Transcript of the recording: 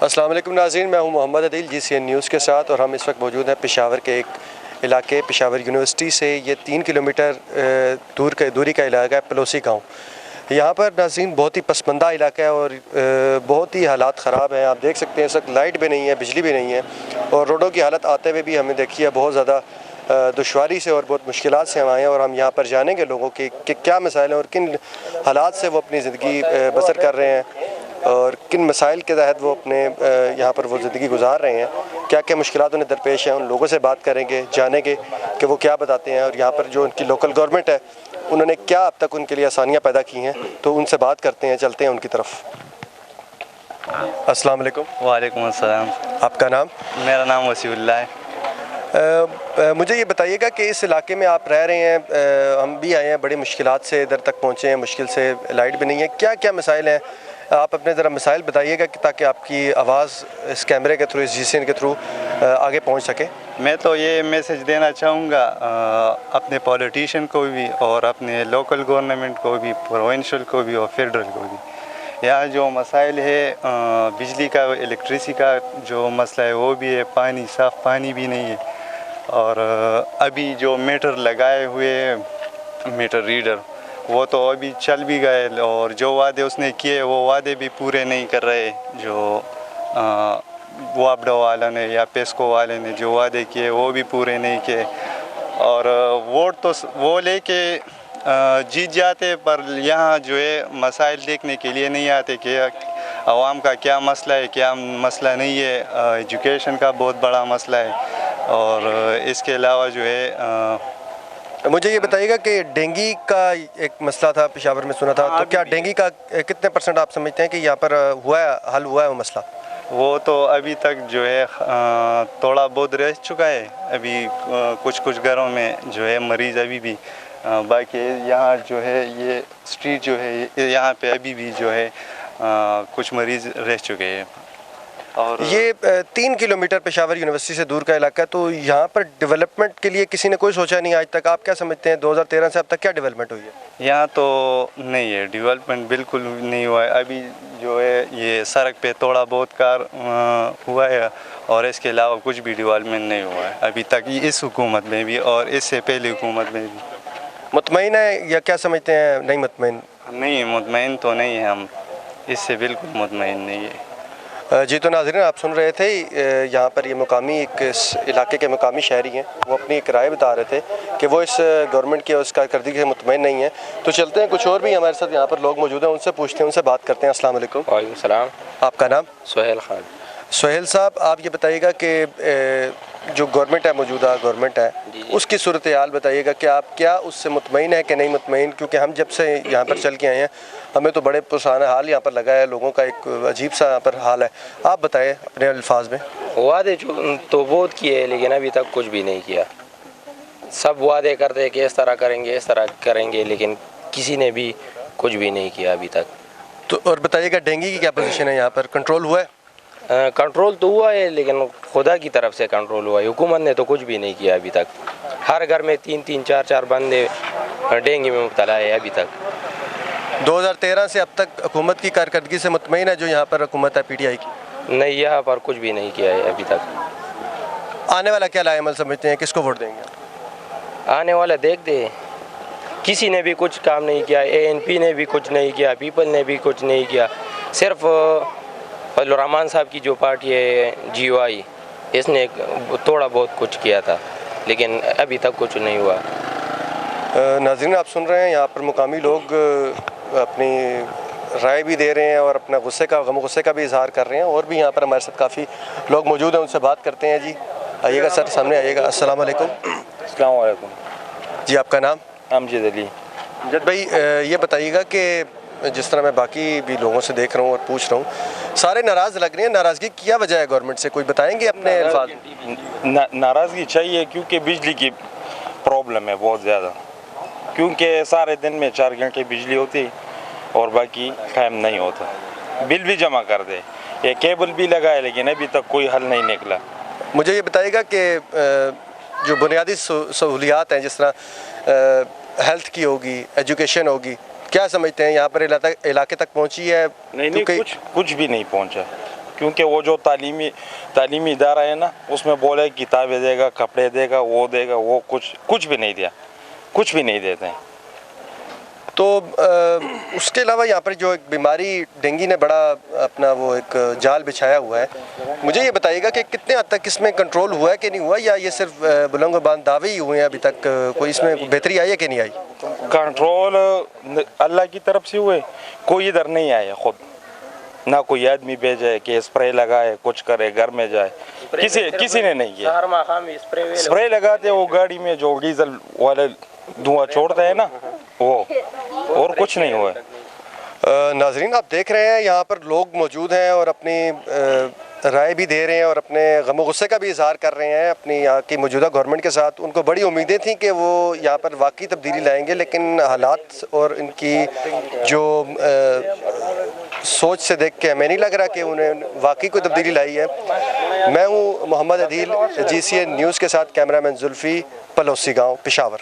السلام علیکم ناظرین، میں ہوں محمد عدیل GCN نیوز کے ساتھ، اور ہم اس وقت موجود ہیں پشاور کے ایک علاقے پشاور یونیورسٹی سے یہ 3 کلومیٹر دوری کا علاقہ ہے پلوسی گاؤں۔ یہاں پر ناظرین بہت ہی پسماندہ علاقہ ہے اور بہت ہی حالات خراب ہیں۔ آپ دیکھ سکتے ہیں اس وقت لائٹ بھی نہیں ہے، بجلی بھی نہیں ہے، اور روڈوں کی حالت آتے ہوئے بھی ہمیں دیکھی ہے بہت زیادہ دشواری سے اور بہت مشکلات سے ہم آئے ہیں، اور ہم یہاں پر جانیں گے لوگوں کی کہ کیا مسائل ہیں اور کن حالات سے وہ اپنی زندگی بسر کر رہے ہیں، اور کن مسائل کے تحت وہ اپنے یہاں پر وہ زندگی گزار رہے ہیں، کیا کیا مشکلات انہیں درپیش ہیں۔ ان لوگوں سے بات کریں گے، جانیں گے کہ وہ کیا بتاتے ہیں، اور یہاں پر جو ان کی لوکل گورنمنٹ ہے انہوں نے کیا اب تک ان کے لیے آسانیاں پیدا کی ہیں، تو ان سے بات کرتے ہیں، چلتے ہیں ان کی طرف۔ السلام علیکم۔ وعلیکم السلام۔ آپ کا نام؟ میرا نام وسیع اللہ ہے۔ مجھے یہ بتائیے گا کہ اس علاقے میں آپ رہ رہے ہیں، ہم بھی آئے ہیں، بڑی مشکلات سے ادھر تک پہنچے ہیں، مشکل سے لائٹ بھی نہیں ہے، کیا کیا مسائل ہیں؟ آپ اپنے ذرا مسائل بتائیے گا کہ تاکہ آپ کی آواز اس کیمرے کے تھرو، اس GCN کے تھرو آگے پہنچ سکے۔ میں تو یہ میسج دینا چاہوں گا اپنے پولیٹیشین کو بھی، اور اپنے لوکل گورنمنٹ کو بھی، پروونشل کو بھی، اور فیڈرل کو بھی۔ یہاں جو مسائل ہے بجلی کا، الیکٹریسٹی کا جو مسئلہ ہے وہ بھی ہے، پانی، صاف پانی بھی نہیں ہے، اور ابھی جو میٹر لگائے ہوئے میٹر ریڈر وہ تو ابھی چل بھی گئے، اور جو وعدے اس نے کیے وہ وعدے بھی پورے نہیں کر رہے۔ جو وابڈا والوں نے یا پیسکو والے نے جو وعدے کیے وہ بھی پورے نہیں کیے، اور ووٹ تو وہ لے کے جیت جاتے، پر یہاں جو ہے مسائل دیکھنے کے لیے نہیں آتے کہ عوام کا کیا مسئلہ ہے، کیا مسئلہ نہیں ہے۔ ایجوکیشن کا بہت بڑا مسئلہ ہے، اور اس کے علاوہ جو ہے مجھے یہ بتائیے گا کہ ڈینگی کا ایک مسئلہ تھا پشاور میں، سنا تھا، تو کیا ڈینگی کا کتنے % آپ سمجھتے ہیں کہ یہاں پر ہوا ہے، حل ہوا ہے وہ مسئلہ؟ وہ تو ابھی تک جو ہے تھوڑا بہت رہ چکا ہے، ابھی کچھ گھروں میں جو ہے مریض ابھی بھی، باقی یہاں جو ہے یہ اسٹریٹ جو ہے یہاں پہ ابھی بھی جو ہے کچھ مریض رہ چکے ہیں۔ اور یہ 3 کلومیٹر پشاور یونیورسٹی سے دور کا علاقہ ہے، تو یہاں پر ڈیولپمنٹ کے لیے کسی نے کوئی سوچا نہیں آج تک؟ آپ کیا سمجھتے ہیں 2013 سے اب تک کیا ڈیولپمنٹ ہوئی ہے؟ یہاں تو نہیں ہے، ڈیولپمنٹ بالکل نہیں ہوا ہے۔ ابھی جو ہے یہ سڑک پہ تھوڑا بہت کار ہوا ہے، اور اس کے علاوہ کچھ بھی ڈیولپمنٹ نہیں ہوا ہے ابھی تک، اس حکومت میں بھی اور اس سے پہلی حکومت میں بھی۔ مطمئن ہے یا کیا سمجھتے ہیں نہیں مطمئن؟ نہیں، مطمئن تو نہیں ہے ہم، اس سے بالکل مطمئن نہیں ہے۔ جی تو ناظرین آپ سن رہے تھے، یہاں پر یہ مقامی ایک اس علاقے کے مقامی شہری ہیں، وہ اپنی ایک رائے بتا رہے تھے کہ وہ اس گورنمنٹ کی اور اس کارکردگی سے مطمئن نہیں ہیں۔ تو چلتے ہیں، کچھ اور بھی ہمارے ساتھ یہاں پر لوگ موجود ہیں، ان سے پوچھتے ہیں، ان سے بات کرتے ہیں۔ السلام علیکم۔ وعلیکم السلام۔ آپ کا نام؟ سہیل خان۔ سہیل صاحب، آپ یہ بتائیے گا کہ جو گورنمنٹ ہے، موجودہ گورنمنٹ ہے، اس کی صورتحال بتائیے گا کہ آپ کیا اس سے مطمئن ہے کہ نہیں مطمئن؟ کیونکہ ہم جب سے یہاں پر چل کے آئے ہیں ہمیں تو بڑے پرسانہ حال یہاں پر لگا ہے، لوگوں کا ایک عجیب سا یہاں پر حال ہے۔ آپ بتائیں اپنے الفاظ میں۔ وعدے تو بہت کیے لیکن ابھی تک کچھ بھی نہیں کیا۔ سب وعدے کرتے کہ اس طرح کریں گے، اس طرح کریں گے، لیکن کسی نے بھی کچھ بھی نہیں کیا ابھی تک۔ تو اور بتائیے گا ڈینگی کی کیا پوزیشن ہے یہاں پر؟ کنٹرول ہوا ہے؟ کنٹرول تو ہوا ہے لیکن خدا کی طرف سے کنٹرول ہوا ہے، حکومت نے تو کچھ بھی نہیں کیا ابھی تک۔ ہر گھر میں 3 4 بندے ڈینگی میں مبتلا ہے ابھی تک۔ 2013 سے اب تک حکومت کی کارکردگی سے مطمئن ہے جو یہاں پر حکومت ہے PTI کی؟ نہیں، یہاں پر کچھ بھی نہیں کیا ہے ابھی تک۔ آنے والا کیا لائے عمل سمجھتے ہیں؟ کس کو ووٹ دیں گے؟ آنے والا دیکھ دے، کسی نے بھی کچھ کام نہیں کیا، ANP نے بھی کچھ نہیں کیا، پیپل نے بھی کچھ نہیں کیا، صرف فضل الرحمان صاحب کی جو پارٹی ہے GY، اس نے تھوڑا بہت کچھ کیا تھا لیکن ابھی تک کچھ نہیں ہوا۔ ناظرین آپ سن رہے ہیں، یہاں پر مقامی لوگ اپنی رائے بھی دے رہے ہیں اور اپنا غم و غصے کا بھی اظہار کر رہے ہیں، اور بھی یہاں پر ہمارے ساتھ کافی لوگ موجود ہیں، ان سے بات کرتے ہیں۔ جی آئیے گا سر، سامنے آئیے گا۔ السلام علیکم۔ السلام علیکم۔ جی آپ کا نام؟ امجد علی۔ امجد بھائی، یہ بتائیے گا کہ جس طرح میں باقی بھی لوگوں سے دیکھ رہا ہوں اور پوچھ رہا ہوں، سارے ناراض لگ رہے ہیں، ناراضگی کیا وجہ ہے گورنمنٹ سے؟ کوئی بتائیں گے اپنے الفاظ؟ ناراضگی چاہیے کیونکہ بجلی کی پرابلم ہے بہت زیادہ، کیونکہ سارے دن میں 4 گھنٹے بجلی ہوتی اور باقی قائم نہیں ہوتا۔ بل بھی جمع کر دے، یہ کیبل بھی لگائے لیکن ابھی تک کوئی حل نہیں نکلا۔ مجھے یہ بتائیے گا کہ جو بنیادی سہولیات ہیں، جس طرح ہیلتھ کی ہوگی، ایجوکیشن ہوگی، کیا سمجھتے ہیں یہاں پر علاقے تک پہنچی ہے؟ نہیں، کچھ بھی نہیں پہنچا۔ کیونکہ وہ جو تعلیمی ادارہ ہے نا اس میں بولے کتابیں دے گا، کپڑے دے گا، وہ کچھ بھی نہیں دیا، کچھ بھی نہیں دیتے ہیں۔ تو اس کے علاوہ یہاں پر جو ایک بیماری ڈینگی نے بڑا اپنا وہ ایک جال بچھایا ہوا ہے، مجھے یہ بتائیے گا کہ کتنے حد تک اس میں کنٹرول ہوا ہے کہ نہیں ہوا، یا یہ صرف بلند و باند دعوے ہی ہوئے ہیں ابھی تک، کوئی اس میں بہتری آئی ہے کہ نہیں آئی؟ کنٹرول اللہ کی طرف سے ہوئے، کوئی ادھر نہیں آیا خود، نہ کوئی آدمی بھیجے کہ اسپرے لگائے، کچھ کرے، گھر میں جائے، کسی نے نہیں کیا۔ اسپرے لگاتے وہ گاڑی میں جو ڈیزل والے دھواں چھوڑتے ہیں نا وہ، اور کچھ نہیں ہوا ہے۔ ناظرین آپ دیکھ رہے ہیں یہاں پر لوگ موجود ہیں اور اپنی رائے بھی دے رہے ہیں اور اپنے غم و غصے کا بھی اظہار کر رہے ہیں اپنی یہاں کی موجودہ گورنمنٹ کے ساتھ۔ ان کو بڑی امیدیں تھیں کہ وہ یہاں پر واقعی تبدیلی لائیں گے، لیکن حالات اور ان کی جو سوچ سے دیکھ کے ہمیں نہیں لگ رہا کہ انہیں واقعی کوئی تبدیلی لائی ہے۔ میں ہوں محمد عدیل، GCN نیوز کے ساتھ کیمرہ مین زلفی، پلوسی گاؤں، پشاور۔